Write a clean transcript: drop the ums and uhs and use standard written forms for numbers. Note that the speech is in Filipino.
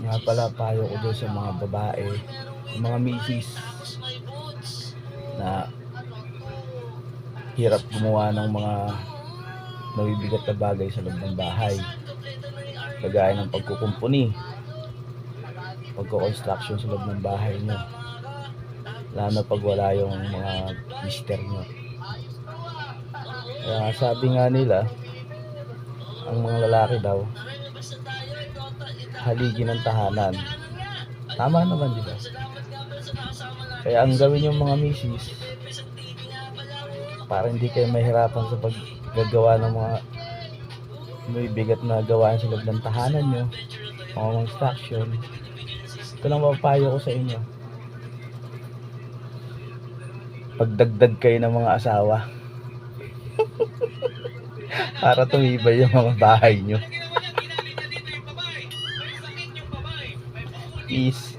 Nga pala, payo ko doon sa mga babae, mga misis na hirap gumawa ng mga mabibigat na bagay sa loob ng bahay. Kagaya ng pagkukumpuni, pagko-construction sa loob ng bahay nyo. Lalo na pag wala yung mga mister nyo. Kaya sabi nga nila, ang mga lalaki daw, haligi ng tahanan. Tama naman, di ba? Kaya ang gawin yung mga misis, para hindi kayo mahirapan sa paggagawa ng mga may bigat na gawain sa loob ng tahanan nyo, mga construction, ito lang mapapayo ko sa inyo. Pagdagdag kayo ng mga asawa para tumibay yung mga bahay nyo. Peace.